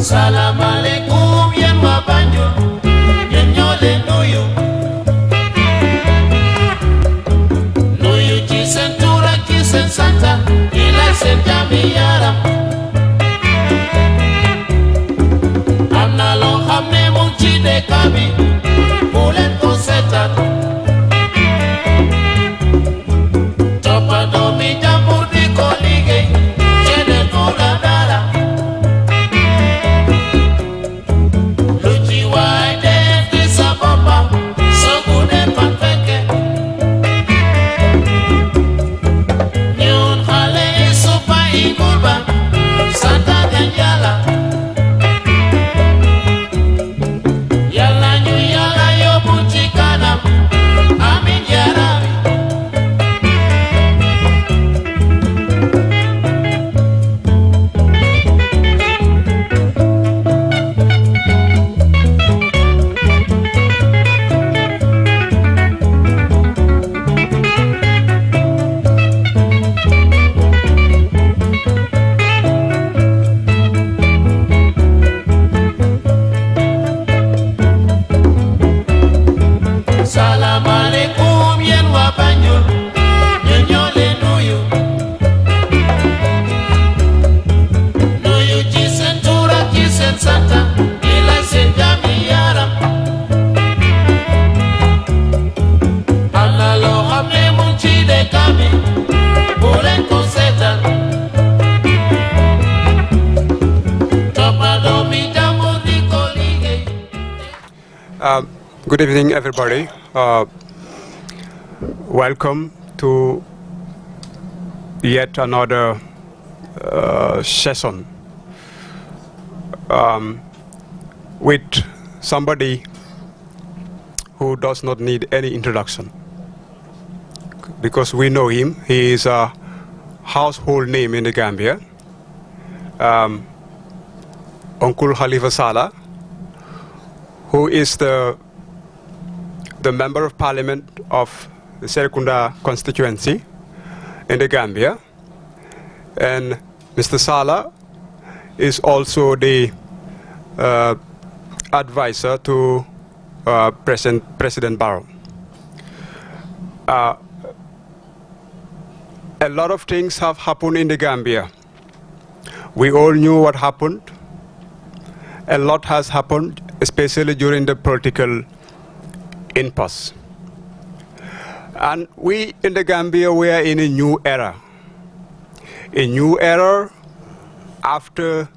Salam alaikum yen wa Banjul, yen ñoo leen nuyu. Nuyu ci seen tur ak ci seen santa, di la seen jàmmi yaram. Am na loo xam ne mu ngi ci dëkk bi, bu leen ko seetaan. Toppandoo mi jàmbur di ko liggéey, cene du la dara. Lu ci waay def di sa boppam, soo ko defal fekke. Ñun xale yi suppa yi gurba, santa den Yàlla. Yàlla ñu Yàlla yóbbu ci kanam, amiin yaa Rabbi. Salam alaikum yen wa Banjul, ñun ñoo leen nuyu. Nuyu ci seen tur ak ci seen santa, di la seen jàmmi yaram. Am na loo xam ne mu ngi ci dëkk bi, bu leen ko seetaan. Toppandoo mi jàmbur di ko liggéey. Good evening, everybody. Welcome to yet another session with somebody who does not need any introduction, because we know him. He is a household name in the Gambia. Uncle Halifa Sallah, who is the Member of Parliament of the Serekunda constituency in the Gambia. And Mr. Sallah is also the advisor to President Barrow. A lot of things have happened in the Gambia. We all knew what happened. A lot has happened, especially during the political impasse. And we in the Gambia, we are in a new era. A new era after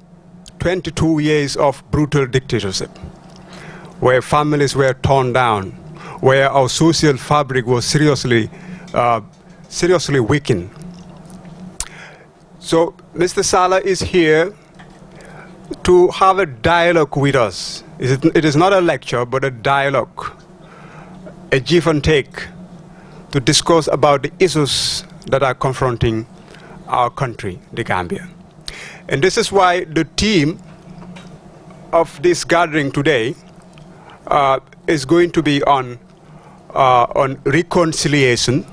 22 years of brutal dictatorship, where families were torn down, where our social fabric was seriously weakened. So Mr. Sallah is here to have a dialogue with us. It is not a lecture, but a dialogue, a give and take, to discuss about the issues that are confronting our country, the Gambia. And this is why the theme of this gathering today is going to be on reconciliation,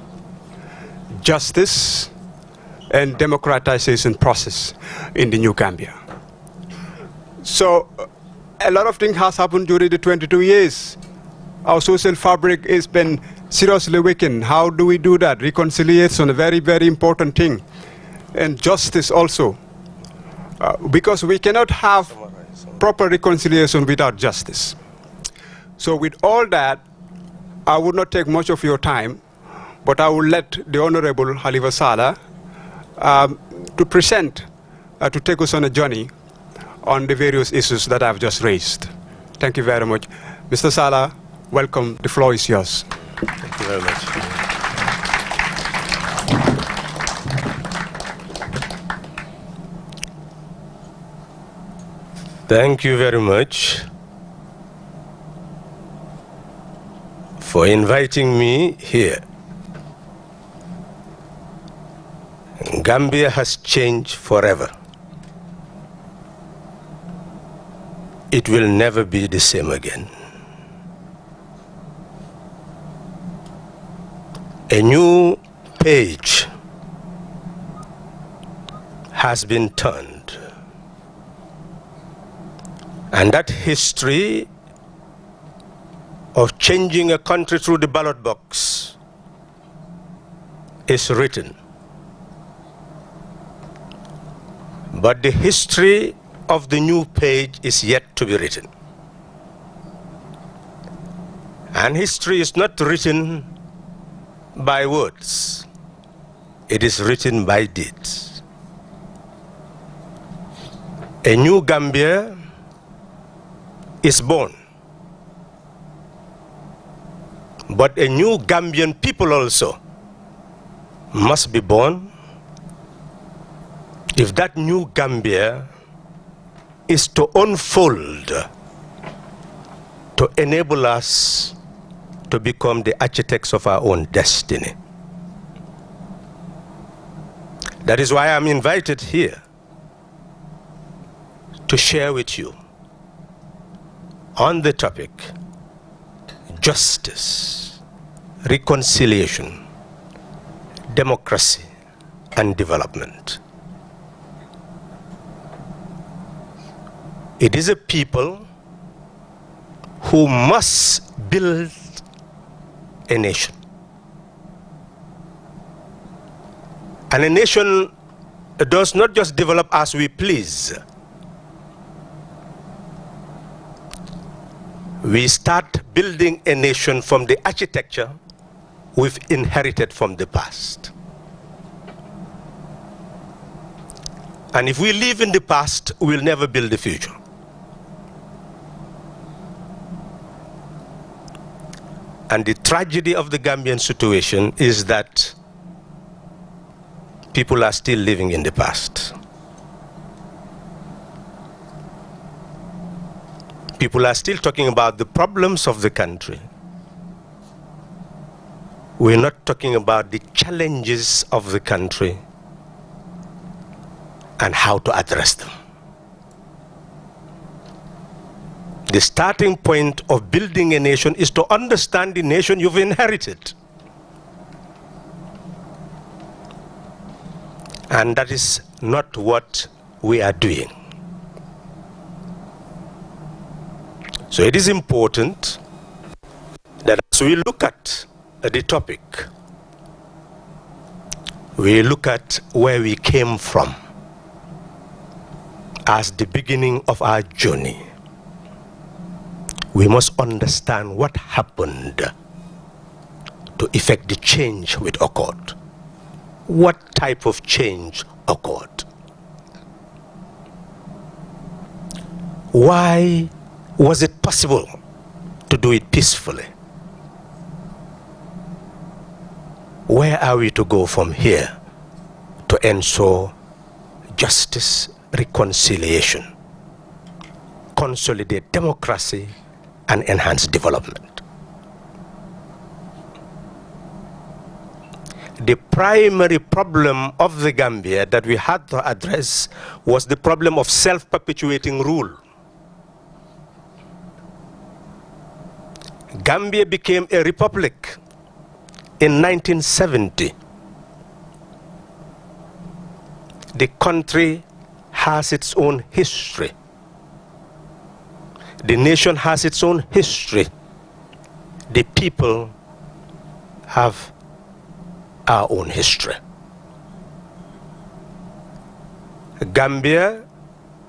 justice, and democratization process in the new Gambia. So a lot of things has happened during the 22 years. Our social fabric has been seriously weakened. How do we do that? Reconciliation, a very, very important thing. And justice also. Because we cannot have proper reconciliation without justice. So with all that, I would not take much of your time, but I will let the Honorable Halifa Sallah to present, to take us on a journey on the various issues that I've just raised. Thank you very much. Mr. Sallah, welcome. The floor is yours. Thank you very much. Thank you very much for inviting me here. Gambia has changed forever. It will never be the same again. A new page has been turned. And that history of changing a country through the ballot box is written. But the history of the new page is yet to be written. And history is not written by words. It is written by deeds. A new Gambia is born. But a new Gambian people also must be born if that new Gambia is to unfold, to enable us to become the architects of our own destiny. That is why I'm invited here to share with you on the topic justice, reconciliation, democracy, and development. It is a people who must build a nation. And a nation does not just develop as we please. We start building a nation from the architecture we've inherited from the past. And if we live in the past, we'll never build the future. And the tragedy of the Gambian situation is that people are still living in the past. People are still talking about the problems of the country. We're not talking about the challenges of the country and how to address them. The starting point of building a nation is to understand the nation you've inherited. And that is not what we are doing. So it is important that as we look at the topic, we look at where we came from as the beginning of our journey. We must understand what happened to effect the change which occurred. What type of change occurred? Why was it possible to do it peacefully? Where are we to go from here to ensure justice, reconciliation, consolidate democracy, and enhance development? The primary problem of the Gambia that we had to address was the problem of self-perpetuating rule. Gambia became a republic in 1970. The country has its own history. The nation has its own history. The people have our own history. Gambia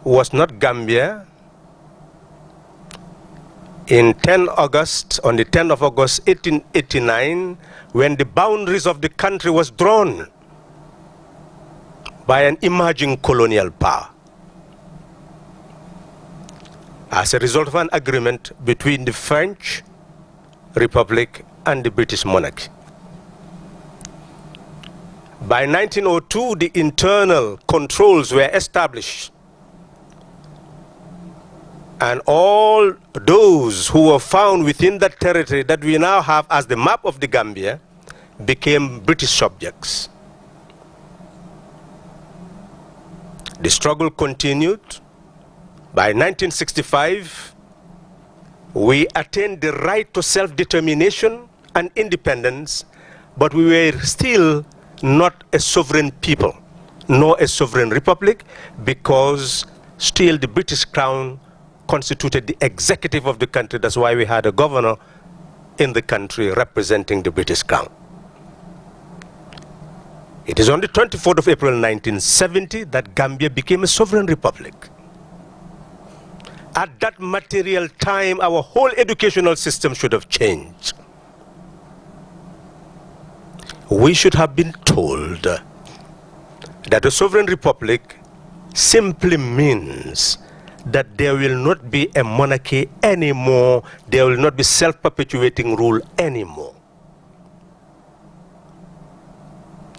was not Gambia on the 10th of August 1889, when the boundaries of the country was drawn by an emerging colonial power as a result of an agreement between the French Republic and the British monarchy. By 1902, the internal controls were established, and all those who were found within that territory that we now have as the map of the Gambia became British subjects. The struggle continued. By 1965, we attained the right to self-determination and independence, but we were still not a sovereign people, nor a sovereign republic, because still the British Crown constituted the executive of the country. That's why we had a governor in the country representing the British Crown. It is on the 24th of April 1970 that Gambia became a sovereign republic. At that material time, our whole educational system should have changed. We should have been told that a sovereign republic simply means that there will not be a monarchy anymore, there will not be self-perpetuating rule anymore.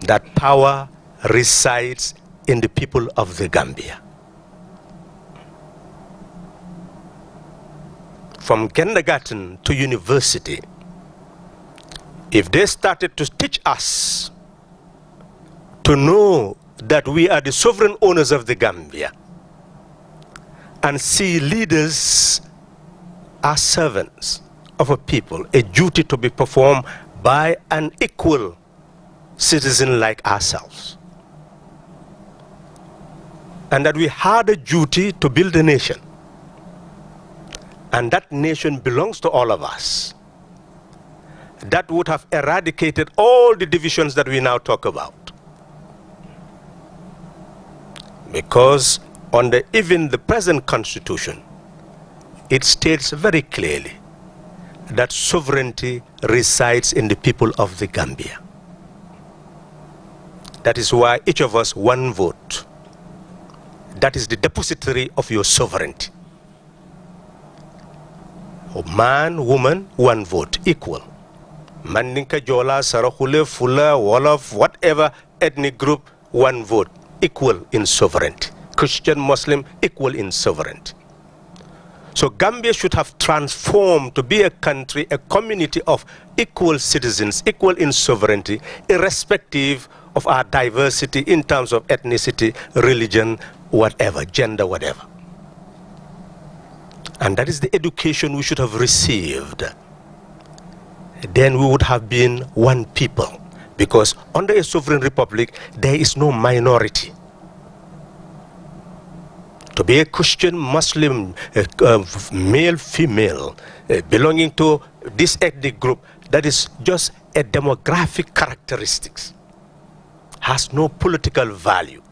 That power resides in the people of the Gambia. From kindergarten to university, if they started to teach us to know that we are the sovereign owners of the Gambia and see leaders as servants of a people, a duty to be performed by an equal citizen like ourselves, and that we had a duty to build a nation, and that nation belongs to all of us, that would have eradicated all the divisions that we now talk about. Because under even the present constitution, it states very clearly that sovereignty resides in the people of the Gambia. That is why each of us one vote. That is the depository of your sovereignty. Man, woman, one vote, equal. Mandinka, Jola, Sarakule, Fula, Wolof, whatever ethnic group, one vote, equal in sovereignty. Christian, Muslim, equal in sovereignty. So Gambia should have transformed to be a country, a community of equal citizens, equal in sovereignty, irrespective of our diversity in terms of ethnicity, religion, whatever, gender, whatever. And that is the education we should have received. Then we would have been one people. Because under a sovereign republic, there is no minority. To be a Christian, Muslim, male, female, belonging to this ethnic group, that is just a demographic characteristics. Has no political value.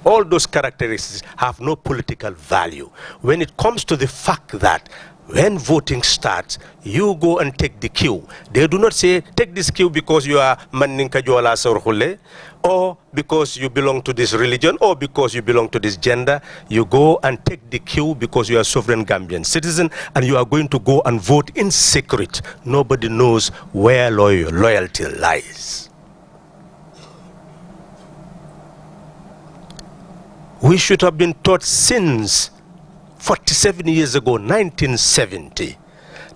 All those characteristics have no political value. When it comes to the fact that when voting starts, you go and take the queue. They do not say, take this queue because you are Mandinka Jola Sorhule, or because you belong to this religion, or because you belong to this gender. You go and take the queue because you are a sovereign Gambian citizen, and you are going to go and vote in secret. Nobody knows where loyalty lies. We should have been taught since 47 years ago, 1970,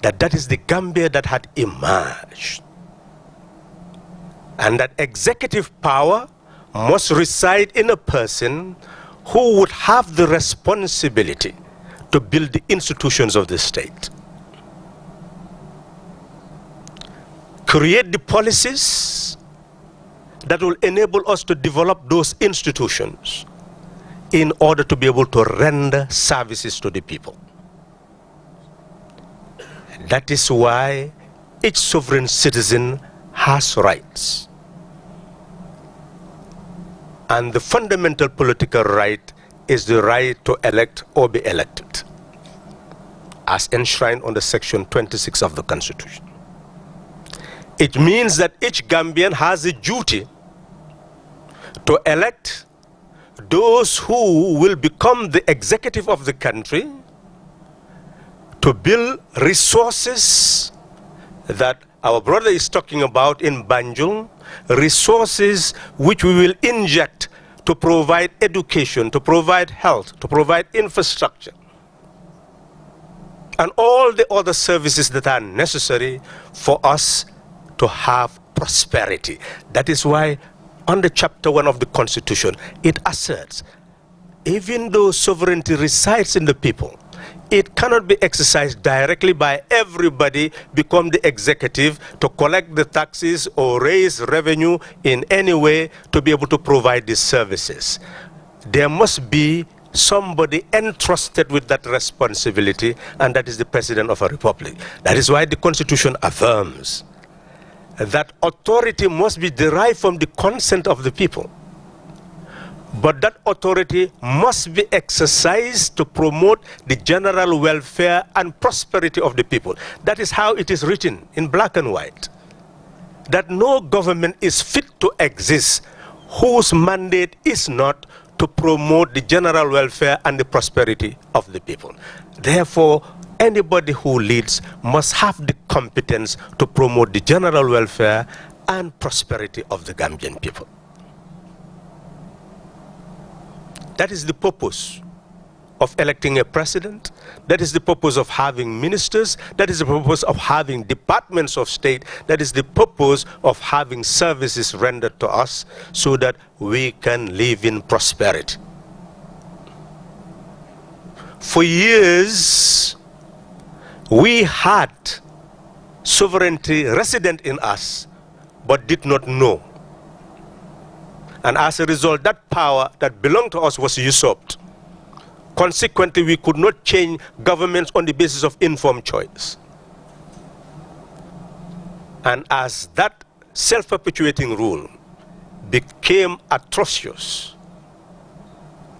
that is the Gambia that had emerged. And that executive power must reside in a person who would have the responsibility to build the institutions of the state. Create the policies that will enable us to develop those institutions in order to be able to render services to the people. That is why each sovereign citizen has rights. And the fundamental political right is the right to elect or be elected, as enshrined under Section 26 of the Constitution. It means that each Gambian has a duty to elect those who will become the executive of the country, to build resources that our brother is talking about in Banjul, resources which we will inject to provide education, to provide health, to provide infrastructure, and all the other services that are necessary for us to have prosperity. That is why under Chapter 1 of the Constitution, it asserts, even though sovereignty resides in the people, it cannot be exercised directly by everybody become the executive to collect the taxes or raise revenue in any way to be able to provide these services. There must be somebody entrusted with that responsibility, and that is the President of a republic. That is why the Constitution affirms that authority must be derived from the consent of the people. But that authority must be exercised to promote the general welfare and prosperity of the people. That is how it is written in black and white. That no government is fit to exist whose mandate is not to promote the general welfare and the prosperity of the people. Therefore, anybody who leads must have the competence to promote the general welfare and prosperity of the Gambian people. That is the purpose of electing a president. That is the purpose of having ministers. That is the purpose of having departments of state. That is the purpose of having services rendered to us so that we can live in prosperity. For years, we had sovereignty resident in us, but did not know. And as a result, that power that belonged to us was usurped. Consequently, we could not change governments on the basis of informed choice. And as that self-perpetuating rule became atrocious,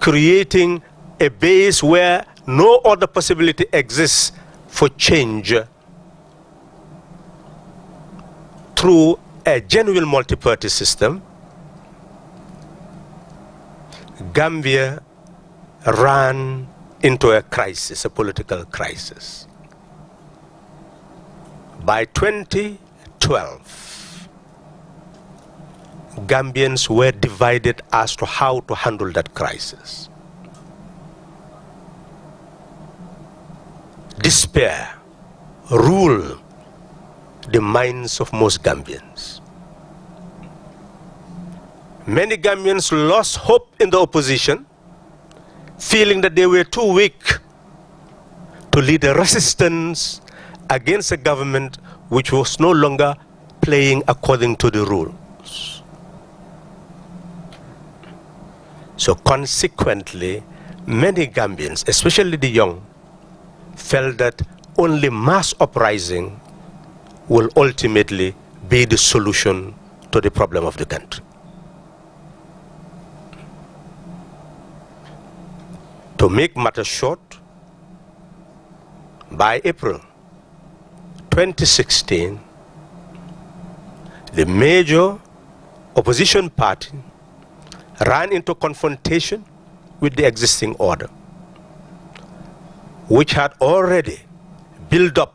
creating a base where no other possibility exists for change through a genuine multi-party system, Gambia ran into a crisis, a political crisis. By 2012, Gambians were divided as to how to handle that crisis. Despair ruled the minds of most Gambians. Many Gambians lost hope in the opposition, feeling that they were too weak to lead a resistance against a government which was no longer playing according to the rules. So consequently, many Gambians, especially the young, felt that only mass uprising will ultimately be the solution to the problem of the country. To make matters short, by April 2016, the major opposition party ran into confrontation with the existing order, which had already built up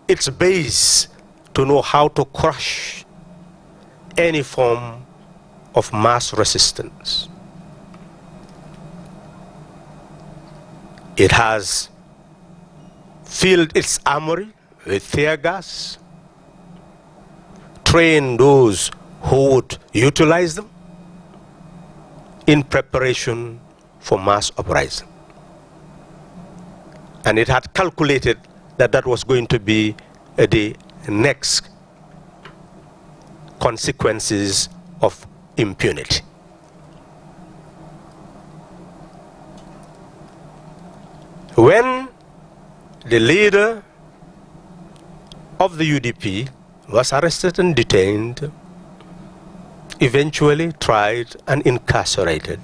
its base to know how to crush any form of mass resistance. It has filled its armory with tear gas, trained those who would utilize them in preparation for mass uprising. And it had calculated that that was going to be the next consequences of impunity. When the leader of the UDP was arrested and detained, eventually tried and incarcerated,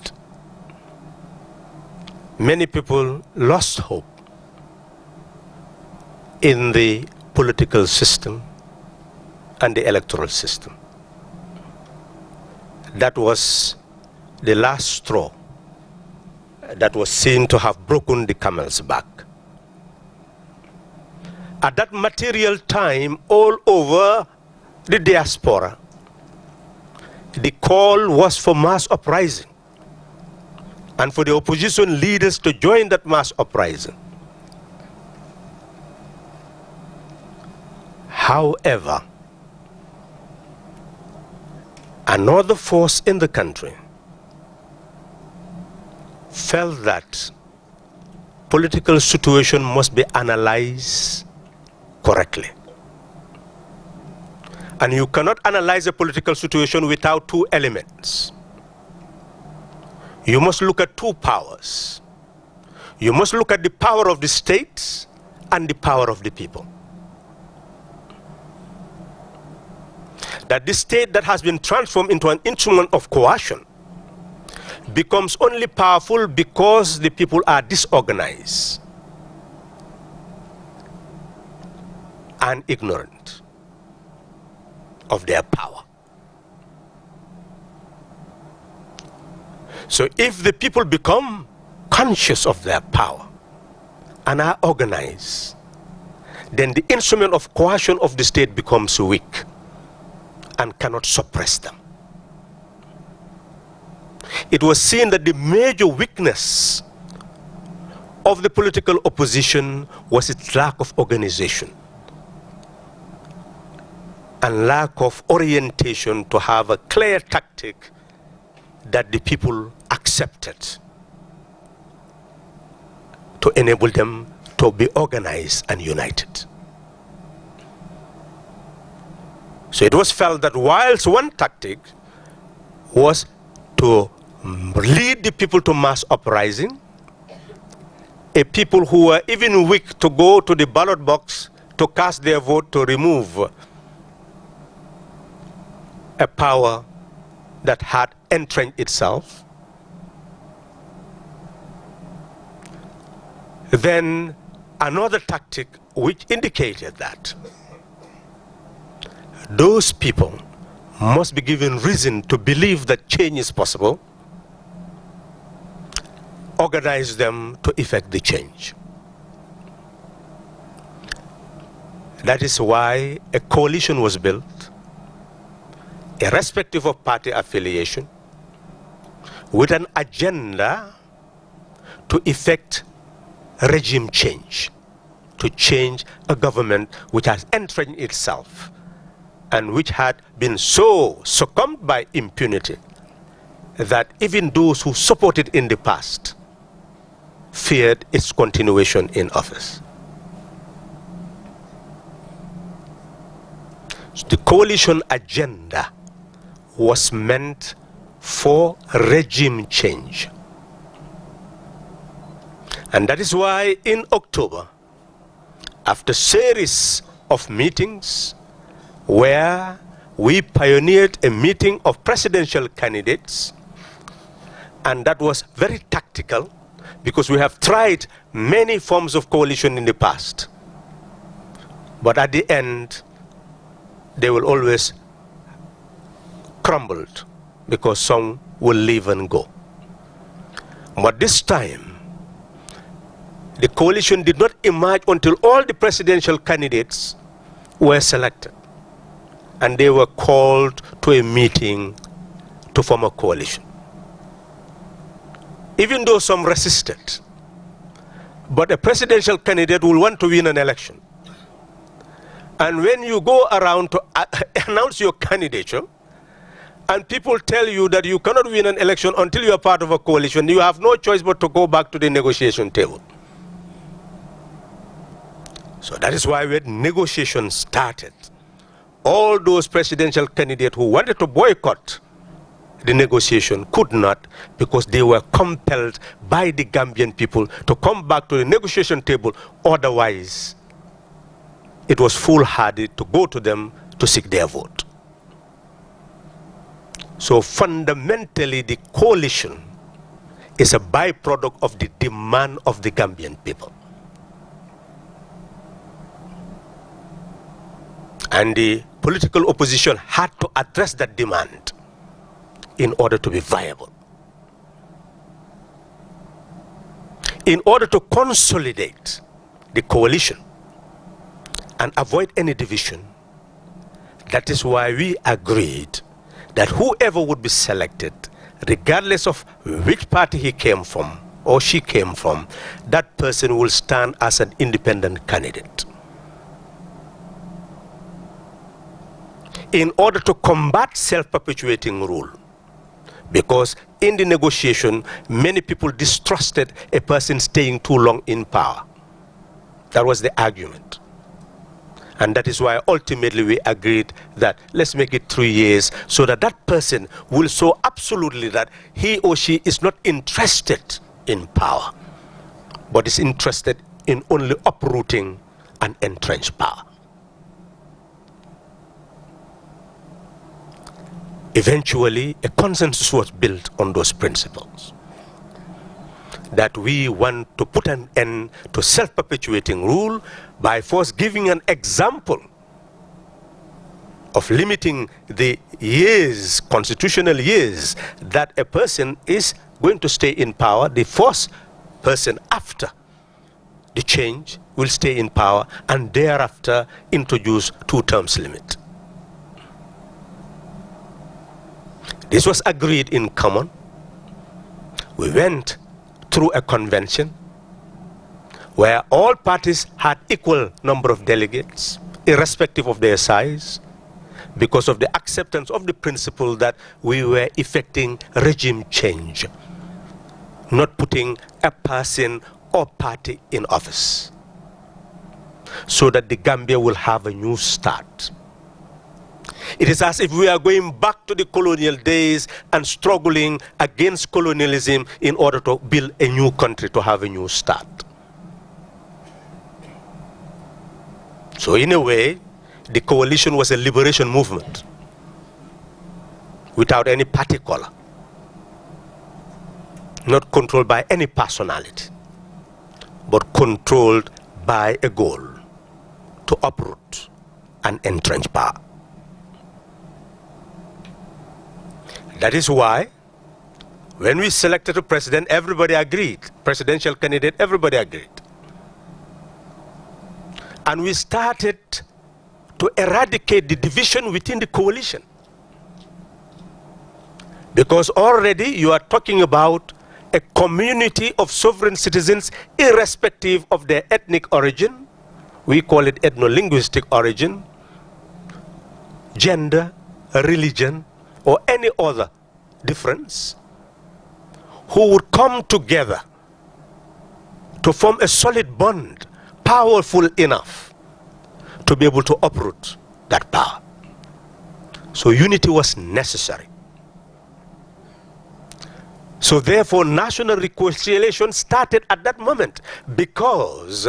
many people lost hope in the political system and the electoral system. That was the last straw that was seen to have broken the camel's back. At that material time, all over the diaspora, the call was for mass uprising and for the opposition leaders to join that mass uprising. However, another force in the country felt that political situation must be analyzed correctly. And you cannot analyze a political situation without two elements. You must look at two powers, You must look at the power of the state and the power of the people. That the state that has been transformed into an instrument of coercion becomes only powerful because the people are disorganized and ignorant of their power. So if the people become conscious of their power and are organized, then the instrument of coercion of the state becomes weak and cannot suppress them. It was seen that the major weakness of the political opposition was its lack of organization and lack of orientation to have a clear tactic that the people accepted to enable them to be organized and united. So it was felt that whilst one tactic was to lead the people to mass uprising, a people who were even weak to go to the ballot box to cast their vote to remove a power that had entrenched itself, then another tactic which indicated that those people must be given reason to believe that change is possible, organize them to effect the change. That is why a coalition was built, irrespective of party affiliation, with an agenda to effect regime change, to change a government which has entrenched itself and which had been so succumbed by impunity that even those who supported in the past feared its continuation in office. So the coalition agenda was meant for regime change. And that is why in October, after a series of meetings where we pioneered a meeting of presidential candidates, and that was very tactical because we have tried many forms of coalition in the past. But at the end, they will always crumble because some will leave and go. But this time, the coalition did not emerge until all the presidential candidates were selected. And they were called to a meeting to form a coalition. Even though some resisted, but a presidential candidate will want to win an election. And when you go around to announce your candidature, and people tell you that you cannot win an election until you are part of a coalition, you have no choice but to go back to the negotiation table. So that is why when negotiations started, all those presidential candidates who wanted to boycott the negotiation could not, because they were compelled by the Gambian people to come back to the negotiation table. Otherwise, it was foolhardy to go to them to seek their vote. So fundamentally, the coalition is a byproduct of the demand of the Gambian people. And the political opposition had to address that demand in order to be viable. In order to consolidate the coalition and avoid any division, that is why we agreed that whoever would be selected, regardless of which party he came from or she came from, that person will stand as an independent candidate. In order to combat self-perpetuating rule, because in the negotiation, many people distrusted a person staying too long in power. That was the argument. And that is why ultimately we agreed that let's make it 3 years so that that person will show absolutely that he or she is not interested in power, but is interested in only uprooting and entrenched power. Eventually, a consensus was built on those principles, that we want to put an end to self-perpetuating rule by first giving an example of limiting the years, constitutional years, that a person is going to stay in power. The first person after the change will stay in power, and thereafter introduce 2 terms limit. This was agreed in common. We went through a convention where all parties had equal number of delegates, irrespective of their size, because of the acceptance of the principle that we were effecting regime change, not putting a person or party in office, so that the Gambia will have a new start. It is as if we are going back to the colonial days and struggling against colonialism in order to build a new country, to have a new start. So in a way, the coalition was a liberation movement without any party color, not controlled by any personality, but controlled by a goal to uproot and entrench power. That is why, when we selected a president, everybody agreed. Presidential candidate, everybody agreed. And we started to eradicate the division within the coalition. Because already you are talking about a community of sovereign citizens, irrespective of their ethnic origin. We call it ethno-linguistic origin, gender, religion, or any other difference, who would come together to form a solid bond, powerful enough to be able to uproot that power. So unity was necessary. So therefore, national reconciliation started at that moment, because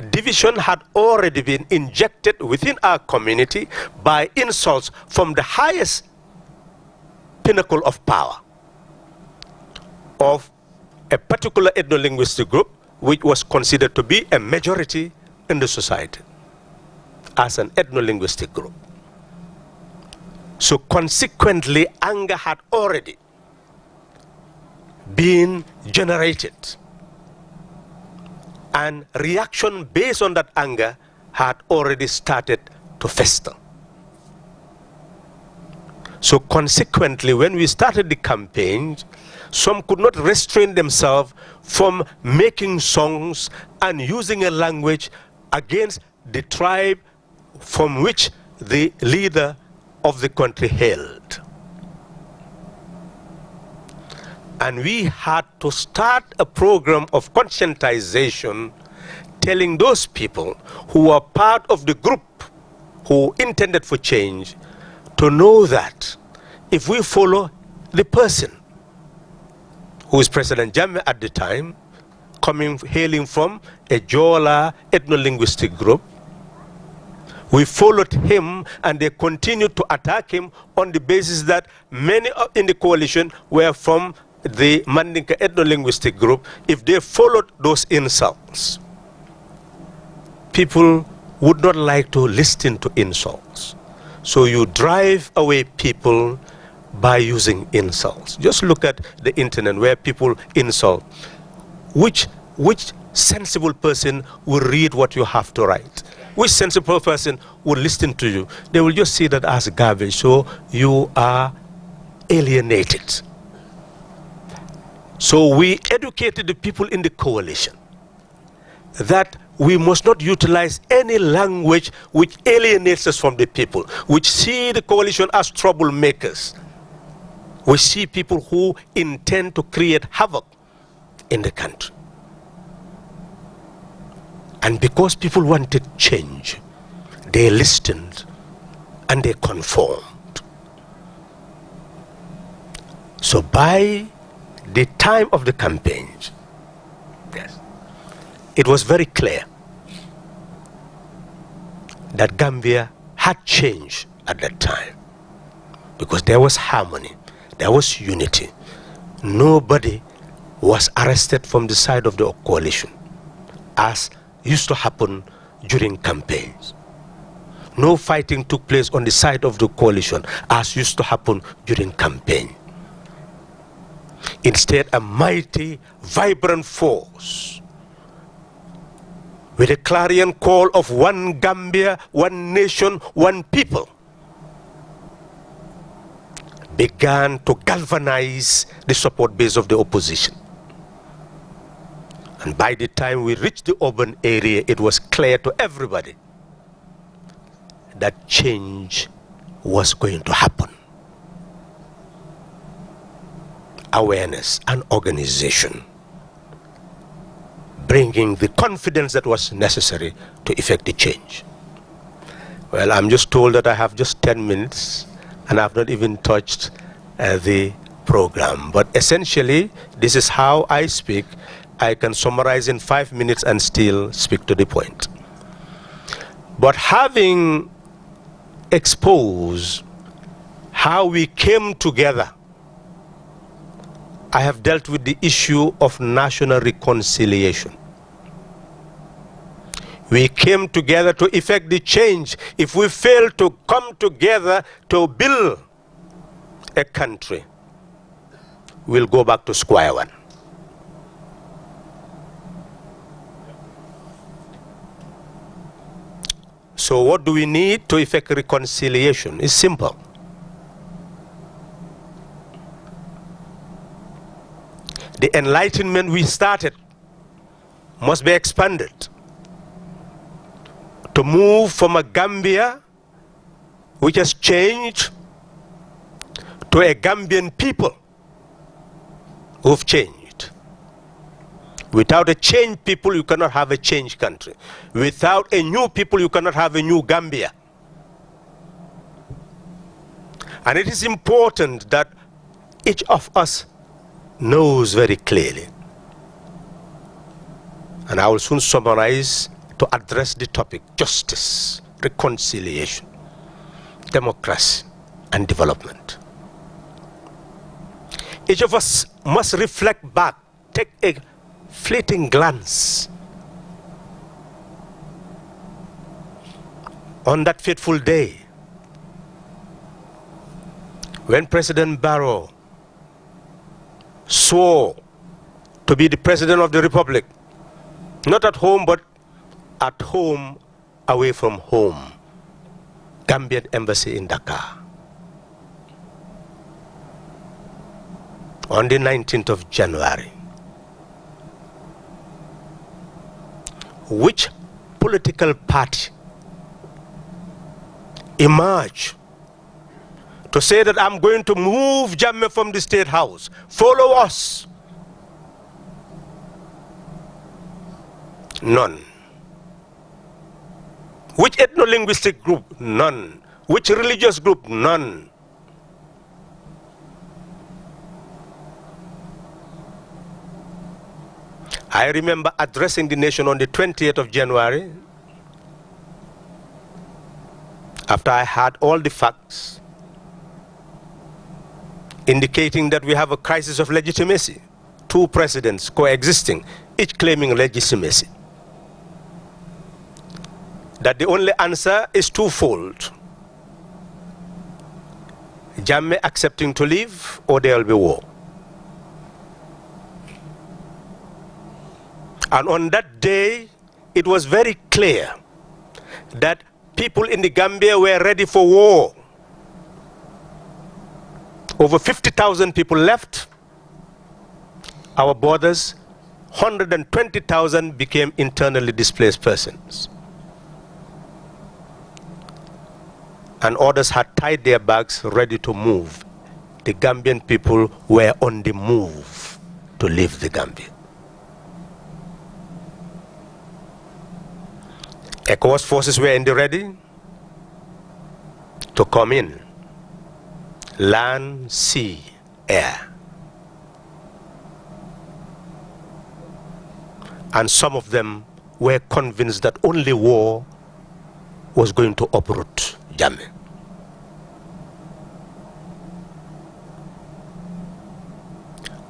division had already been injected within our community by insults from the highest pinnacle of power of a particular ethno-linguistic group, which was considered to be a majority in the society as an ethno-linguistic group. So consequently, anger had already been generated, and reaction based on that anger had already started to fester. So consequently, when we started the campaign, some could not restrain themselves from making songs and using a language against the tribe from which the leader of the country hailed. And we had to start a program of conscientization, telling those people who were part of the group who intended for change to know that if we follow the person who is President Jammeh at the time, hailing from a Jola ethno-linguistic group, we followed him, and they continued to attack him on the basis that many in the coalition were from the Mandinka ethno-linguistic group. If they followed those insults, people would not like to listen to insults. So you drive away people by using insults. Just look at the internet where people insult. Which sensible person will read what you have to write? Which sensible person will listen to you? They will just see that as garbage. So you are alienated. So we educated the people in the coalition that we must not utilize any language which alienates us from the people, which see the coalition as troublemakers. We see people who intend to create havoc in the country. And because people wanted change, they listened and they conformed. So by the time of the campaigns, yes, it was very clear that Gambia had changed at that time, because there was harmony, there was unity. Nobody was arrested from the side of the coalition, as used to happen during campaigns. No fighting took place on the side of the coalition, as used to happen during campaign. Instead, a mighty, vibrant force with a clarion call of one Gambia, one nation, one people began to galvanize the support base of the opposition. And by the time we reached the urban area, it was clear to everybody that change was going to happen. Awareness and organization, bringing the confidence that was necessary to effect the change. Well, I'm just told that I have just 10 minutes and I've not even touched the program. But essentially, this is how I speak. I can summarize in 5 minutes and still speak to the point. But having exposed how we came together, I have dealt with the issue of national reconciliation. We came together to effect the change. If we fail to come together to build a country, we'll go back to square one. So what do we need to effect reconciliation? It's simple. The enlightenment we started must be expanded to move from a Gambia which has changed to a Gambian people who've changed. Without a changed people, you cannot have a changed country. Without a new people, you cannot have a new Gambia. And it is important that each of us knows very clearly. And I will soon summarize to address the topic: justice, reconciliation, democracy, and development. Each of us must reflect back, take a fleeting glance on that fateful day when President Barrow swore to be the President of the Republic, not at home, but at home, away from home, Gambian Embassy in Dakar, on the 19th of January. Which political party emerged to say that I'm going to move Jammeh from the State House? Follow us. None. Which ethno-linguistic group? None. Which religious group? None. I remember addressing the nation on the 20th of January, after I had all the facts indicating that we have a crisis of legitimacy, two presidents coexisting, each claiming legitimacy, that the only answer is twofold: Jammeh accepting to leave, or there will be war. And on that day, it was very clear that people in the Gambia were ready for war. Over 50,000 people left our borders. 120,000 became internally displaced persons. And others had tied their bags ready to move. The Gambian people were on the move to leave the Gambia. ECOWAS forces were in the ready to come in, land, sea, air. And some of them were convinced that only war was going to uproot Jammeh.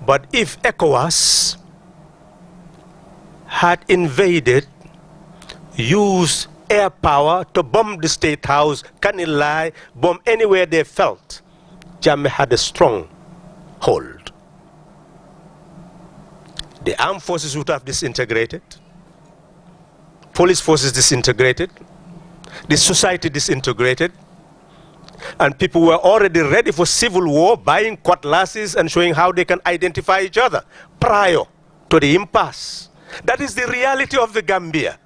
But if ECOWAS had invaded, used air power to bomb the State House, Kanilai, bomb anywhere they felt, Jammeh had a strong hold. The armed forces would have disintegrated, police forces disintegrated, the society disintegrated, and people were already ready for civil war, buying cutlasses and showing how they can identify each other prior to the impasse. That is the reality of the Gambia.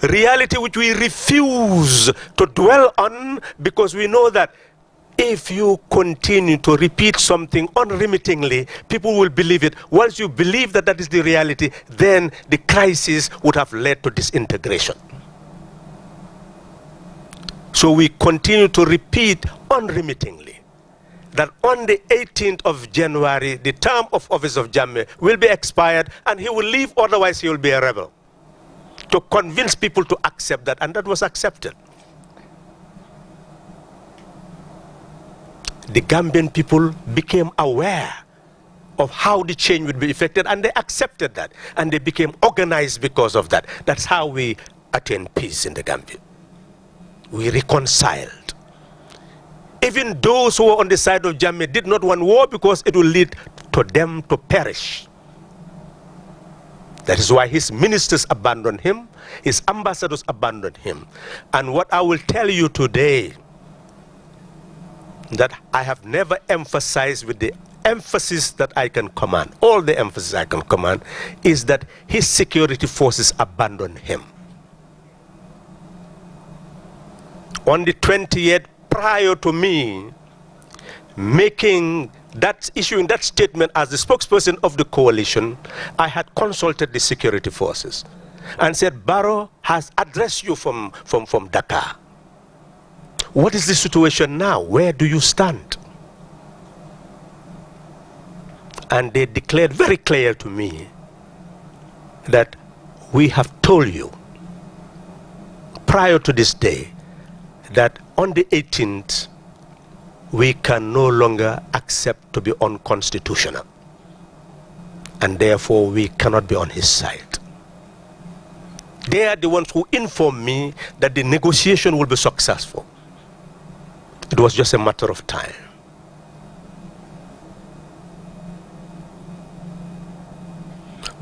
Reality which we refuse to dwell on, because we know that if you continue to repeat something unremittingly, people will believe it. Once you believe that that is the reality, then the crisis would have led to disintegration. So we continue to repeat unremittingly that on the 18th of January, the term of office of Jammeh will be expired and he will leave, otherwise he will be a rebel. To convince people to accept that, and that was accepted. The Gambian people became aware of how the change would be effected, and they accepted that, and they became organized because of that. That's how we attained peace in the Gambia. We reconciled. Even those who were on the side of Jammeh did not want war because it will lead to them to perish. That is why his ministers abandoned him, his ambassadors abandoned him. And what I will tell you today, that I have never emphasized with the emphasis that I can command, all the emphasis I can command, is that his security forces abandoned him. On the 20th, prior to me issuing that statement as the spokesperson of the coalition, I had consulted the security forces and said, Barrow has addressed you from Dakar. What is the situation now? Where do you stand? And they declared very clear to me that we have told you prior to this day that on the 18th, we can no longer accept to be unconstitutional. And therefore, we cannot be on his side. They are the ones who informed me that the negotiation will be successful. It was just a matter of time.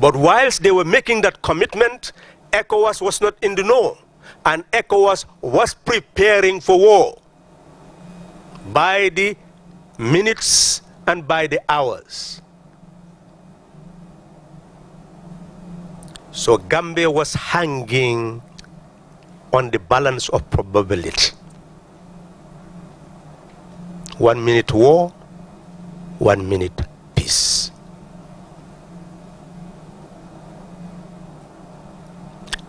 But whilst they were making that commitment, ECOWAS was not in the know. And ECOWAS was preparing for war by the minutes and by the hours. So Gambia was hanging on the balance of probability. 1 minute war, 1 minute peace.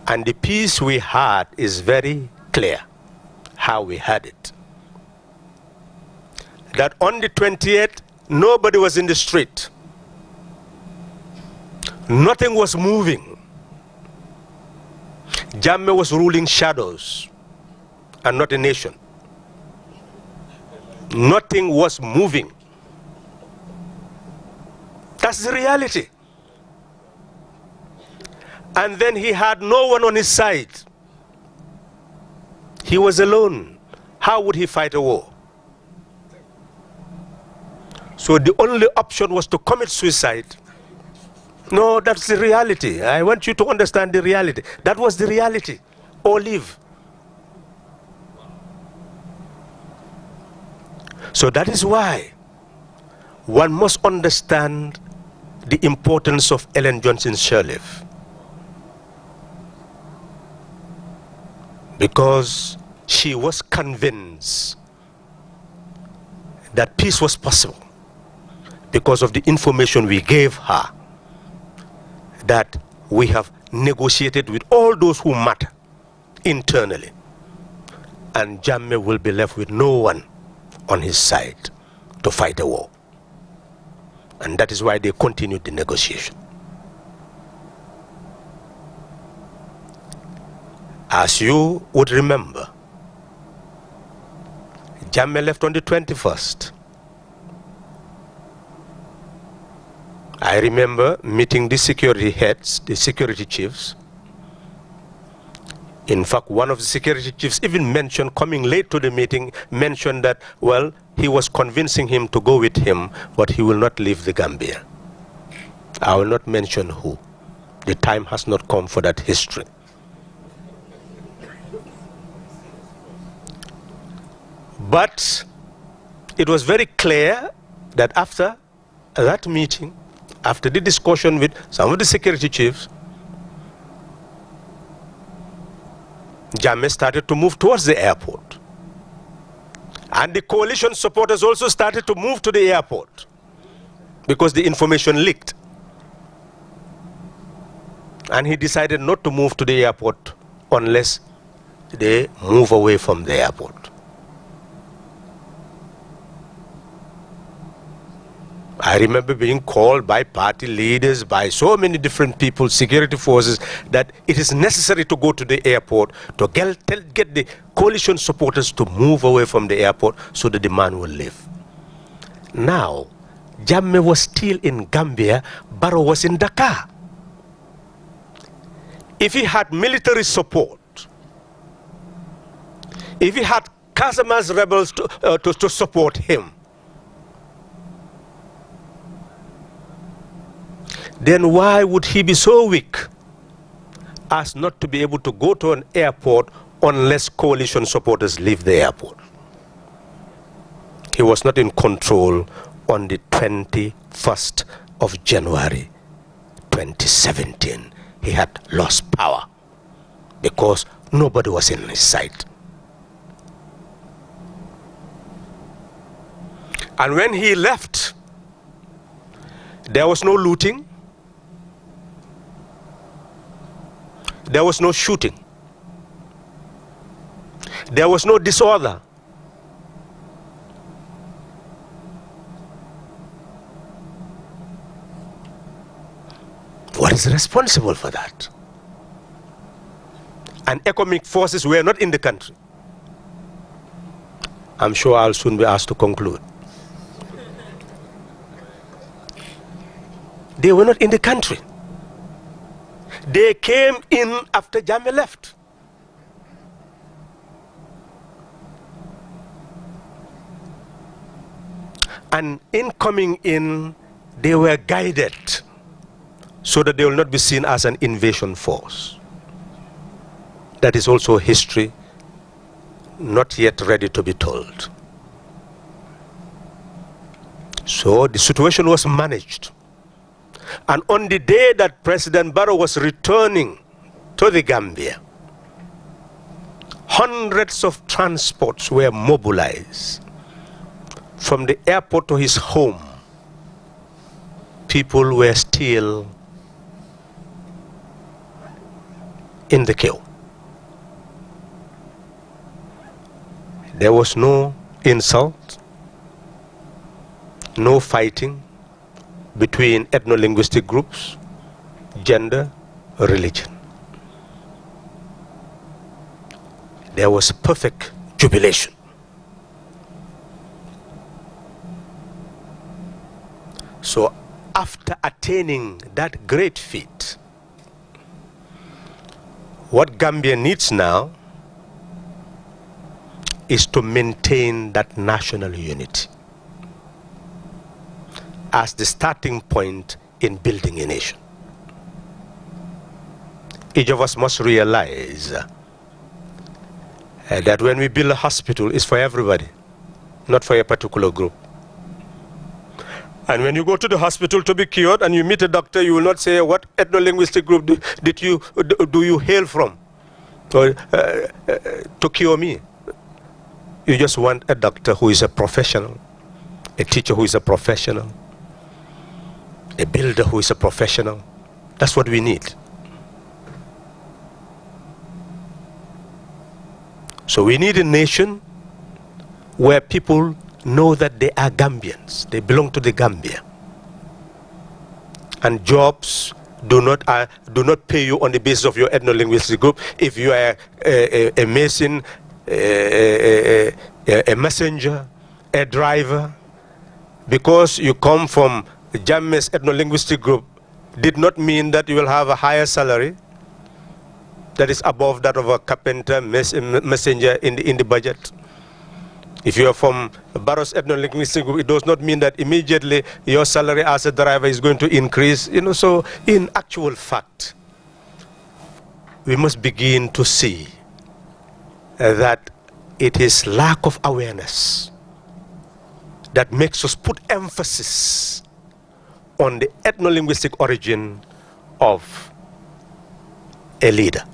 And the peace we had is very clear, how we had it. That on the 20th, nobody was in the street. Nothing was moving. Jammeh was ruling shadows and not a nation. Nothing was moving. That's the reality. And then he had no one on his side. He was alone. How would he fight a war? So the only option was to commit suicide. No, that's the reality. I want you to understand the reality. That was the reality. Or live. So that is why one must understand the importance of Ellen Johnson Sirleaf. Because she was convinced that peace was possible because of the information we gave her, that we have negotiated with all those who matter internally, and Jammeh will be left with no one on his side to fight a war. And that is why they continued the negotiation. As you would remember, Jammeh left on the 21st. I remember meeting the security heads, the security chiefs. In fact, one of the security chiefs even mentioned, coming late to the meeting, mentioned that, well, he was convincing him to go with him, but he will not leave the Gambia. I will not mention who. The time has not come for that history. But it was very clear that after that meeting, after the discussion with some of the security chiefs, Jammeh started to move towards the airport. And the coalition supporters also started to move to the airport because the information leaked. And he decided not to move to the airport unless they move away from the airport. I remember being called by party leaders, by so many different people, security forces, that it is necessary to go to the airport to get the coalition supporters to move away from the airport so that the man will leave. Now, Jammeh was still in Gambia, Barrow was in Dakar. If he had military support, if he had Casamance rebels to support him, then why would he be so weak as not to be able to go to an airport unless coalition supporters leave the airport? He was not in control on the 21st of January 2017. He had lost power because nobody was in his sight. And when he left, there was no looting. There was no shooting. There was no disorder. What is responsible for that? And economic forces were not in the country. I'm sure I'll soon be asked to conclude. They were not in the country. They came in after Jammeh left. And in coming in, they were guided so that they will not be seen as an invasion force. That is also history not yet ready to be told. So the situation was managed. And on the day that President Barrow was returning to the Gambia, hundreds of transports were mobilized from the airport to his home. People were still in the queue. There was no insult, no fighting between ethno-linguistic groups, gender, or religion. There was perfect jubilation. So after attaining that great feat, what Gambia needs now is to maintain that national unity as the starting point in building a nation. Each of us must realize that when we build a hospital, it's for everybody, not for a particular group. And when you go to the hospital to be cured and you meet a doctor, you will not say, what ethno-linguistic group do you hail from to cure me? You just want a doctor who is a professional, a teacher who is a professional, a builder who is a professional. That's what we need. So we need a nation where people know that they are Gambians, they belong to the Gambia. And jobs do not pay you on the basis of your ethno-linguistic group. If you are a mason, a messenger, a driver, because you come from Jamme's ethno-linguistic group, did not mean that you will have a higher salary that is above that of a carpenter, messenger in the budget. If you are from Barrow's ethno-linguistic group, it does not mean that immediately your salary as a driver is going to increase. So in actual fact, we must begin to see that it is lack of awareness that makes us put emphasis on the ethno-linguistic origin of a leader.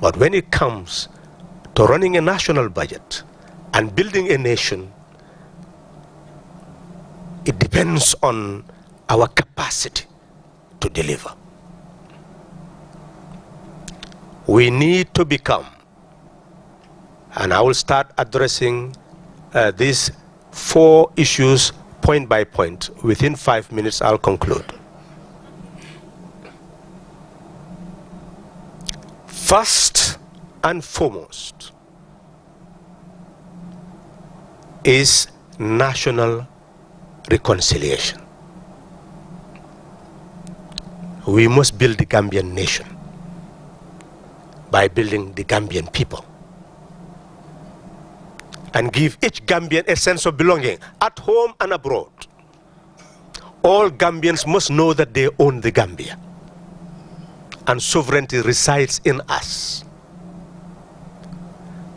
But when it comes to running a national budget and building a nation, it depends on our capacity to deliver. We need to become, and I will start addressing these 4 issues point by point. Within 5 minutes, I'll conclude. First and foremost is national reconciliation. We must build the Gambian nation by building the Gambian people and give each Gambian a sense of belonging at home and abroad. All Gambians must know that they own the Gambia and sovereignty resides in us.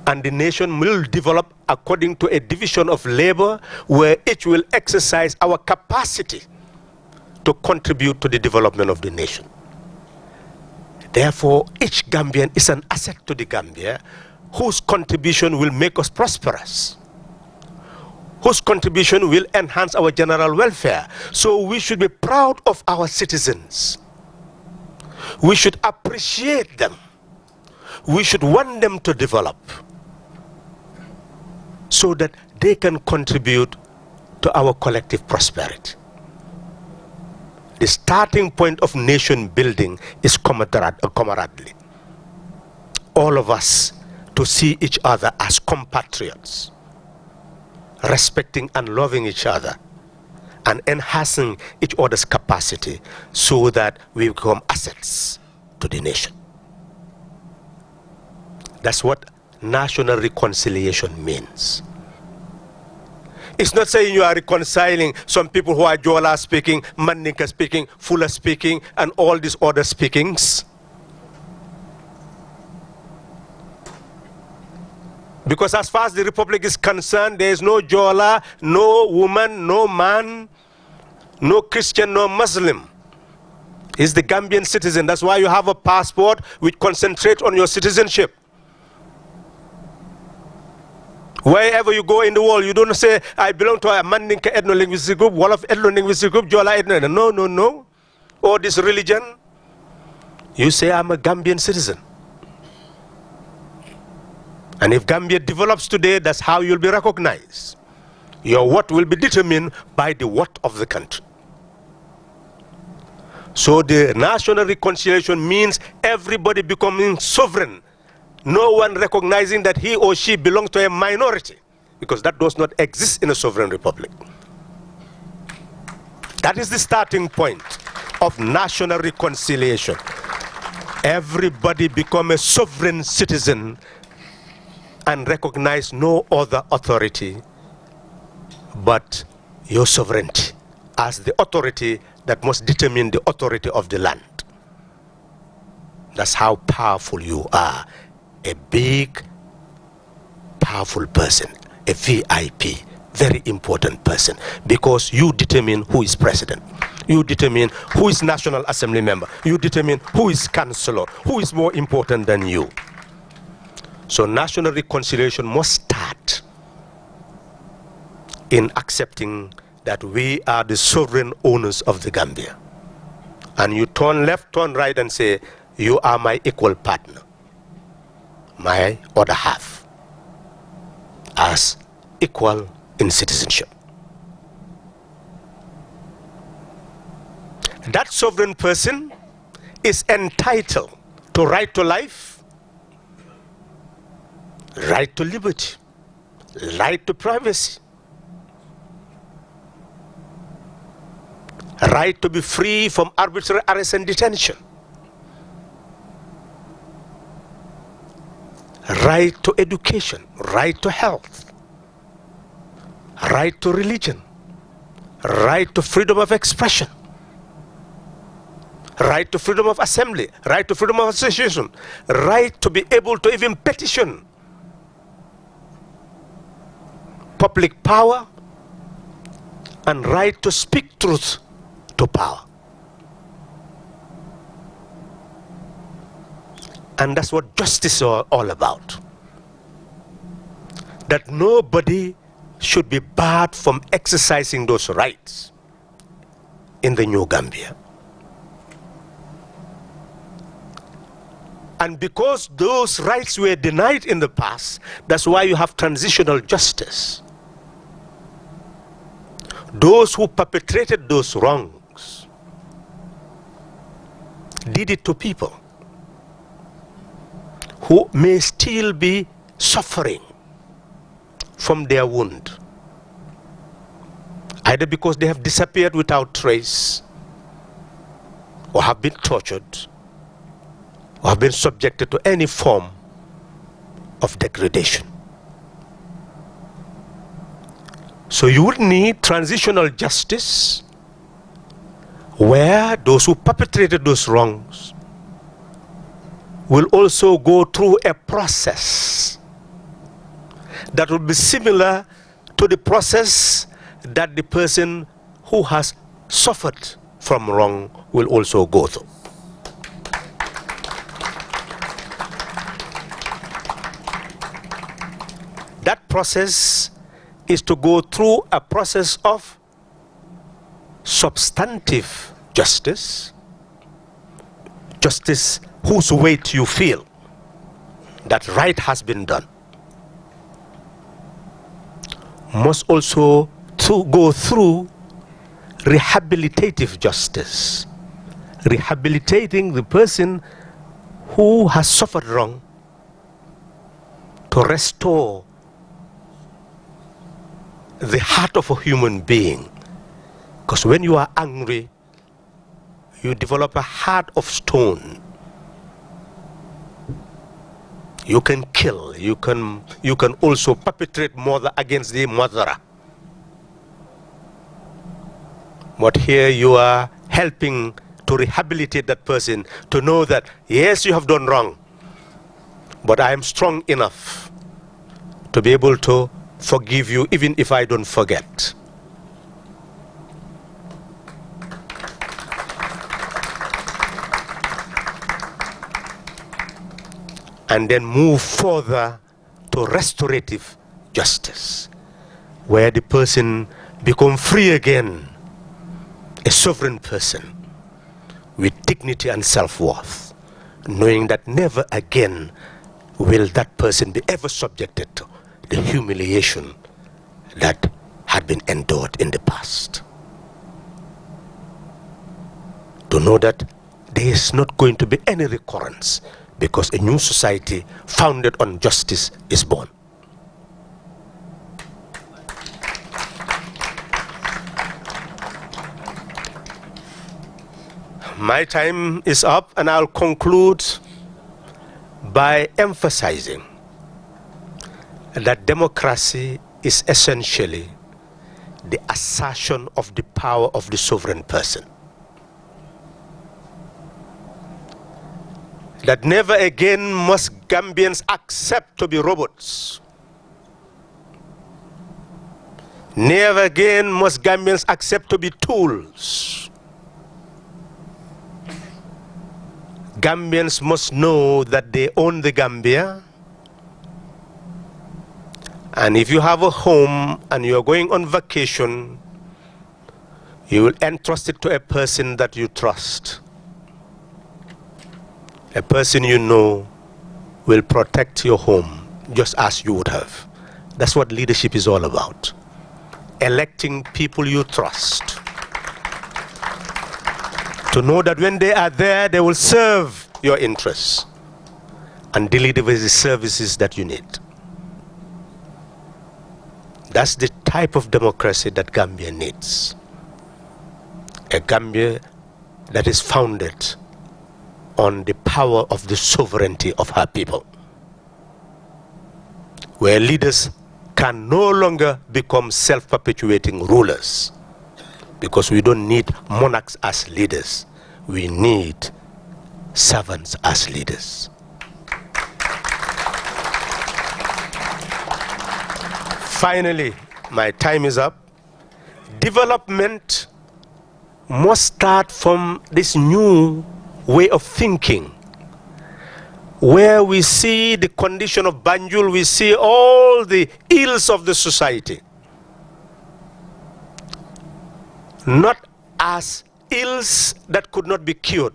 And the nation will develop according to a division of labor where each will exercise our capacity to contribute to the development of the nation. Therefore, each Gambian is an asset to the Gambia whose contribution will make us prosperous, whose contribution will enhance our general welfare. So we should be proud of our citizens. We should appreciate them. We should want them to develop so that they can contribute to our collective prosperity. The starting point of nation building is camaraderie. All of us to see each other as compatriots, respecting and loving each other, and enhancing each other's capacity so that we become assets to the nation. That's what national reconciliation means. It's not saying you are reconciling some people who are Jola speaking, Mandinka speaking, Fula speaking, and all these other speakings. Because as far as the Republic is concerned, there is no Jola, no woman, no man, no Christian, no Muslim. It's the Gambian citizen. That's why you have a passport which concentrates on your citizenship. Wherever you go in the world, you don't say, I belong to a Mandinka ethno-linguistic group, Wolof ethno-linguistic group, Jola ethno. No, no, no. Or this religion. You say, I'm a Gambian citizen. And if Gambia develops today, that's how you'll be recognized. Your what will be determined by the what of the country. So the national reconciliation means everybody becoming sovereign. No one recognizing that he or she belongs to a minority, because that does not exist in a sovereign republic. That is the starting point of national reconciliation. Everybody become a sovereign citizen and recognize no other authority but your sovereignty as the authority that must determine the authority of the land. That's how powerful you are. A big, powerful person, a VIP, very important person, because you determine who is president. You determine who is National Assembly member. You determine who is councillor, who is more important than you. So national reconciliation must start in accepting that we are the sovereign owners of the Gambia. And you turn left, turn right and say, you are my equal partner, my other half, as equal in citizenship. that sovereign person is entitled to right to life, right to liberty, right to privacy, right to be free from arbitrary arrest and detention, right to education, right to health, right to religion, right to freedom of expression, right to freedom of assembly, right to freedom of association, right to be able to even petition public power, and right to speak truth to power. And that's what justice is all about. That nobody should be barred from exercising those rights in the New Gambia. And because those rights were denied in the past, that's why you have transitional justice. Those who perpetrated those wrongs did it to people who may still be suffering from their wound, either because they have disappeared without trace, or have been tortured, or have been subjected to any form of degradation. So you would need transitional justice where those who perpetrated those wrongs will also go through a process that will be similar to the process that the person who has suffered from wrong will also go through. That process is to go through a process of substantive justice, justice whose weight you feel that right has been done, must also go through rehabilitative justice, rehabilitating the person who has suffered wrong to restore the heart of a human being. Because when you are angry, you develop a heart of stone. You can kill, you can also perpetrate murder against the murderer. But here you are helping to rehabilitate that person to know that, yes, you have done wrong, but I am strong enough to be able to forgive you even if I don't forget. And then move further to restorative justice, where the person becomes free again, a sovereign person with dignity and self-worth, knowing that never again will that person be ever subjected to the humiliation that had been endured in the past. To know that there is not going to be any recurrence, because a new society founded on justice is born. My time is up, and I'll conclude by emphasizing that democracy is essentially the assertion of the power of the sovereign person. That never again must Gambians accept to be robots. Never again must Gambians accept to be tools. Gambians must know that they own the Gambia. And if you have a home and you are going on vacation, you will entrust it to a person that you trust. A person you know will protect your home just as you would have. That's what leadership is all about. Electing people you trust. To know that when they are there, they will serve your interests and deliver the services that you need. That's the type of democracy that Gambia needs. A Gambia that is founded on the power of the sovereignty of her people, where leaders can no longer become self-perpetuating rulers, because we don't need monarchs as leaders. We need servants as leaders. Finally, my time is up. Development must start from this new way of thinking, where we see the condition of Banjul, we see all the ills of the society, not as ills that could not be cured,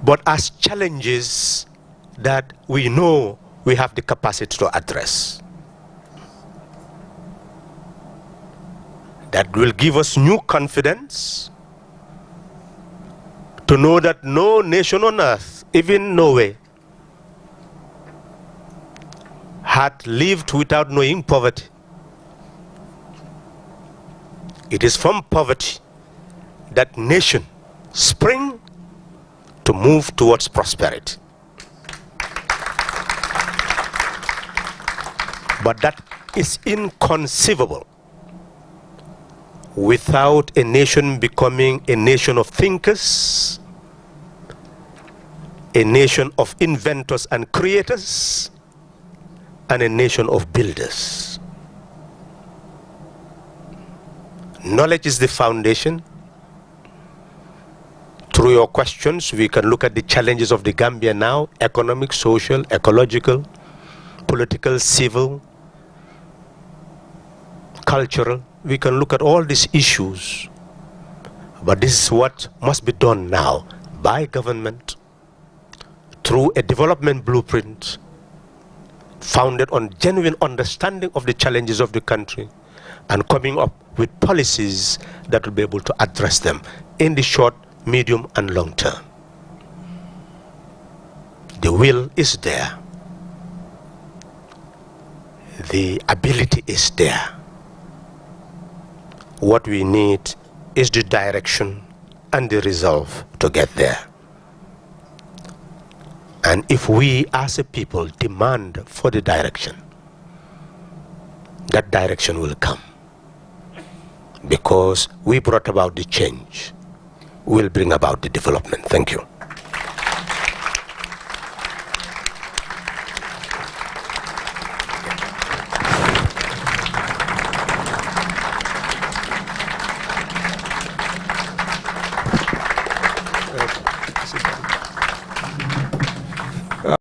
but as challenges that we know we have the capacity to address. That will give us new confidence to know that no nation on earth, even Norway, had lived without knowing poverty. It is from poverty that nations spring to move towards prosperity. But that is inconceivable without a nation becoming a nation of thinkers, a nation of inventors and creators, and a nation of builders. Knowledge is the foundation. Through your questions, we can look at the challenges of the Gambia now: economic, social, ecological, political, civil, cultural. We can look at all these issues, but this is what must be done now by government through a development blueprint founded on genuine understanding of the challenges of the country and coming up with policies that will be able to address them in the short, medium, and long term. The will is there. The ability is there. What we need is the direction and the resolve to get there. And if we as a people demand for the direction, that direction will come. Because we brought about the change, we'll bring about the development. Thank you.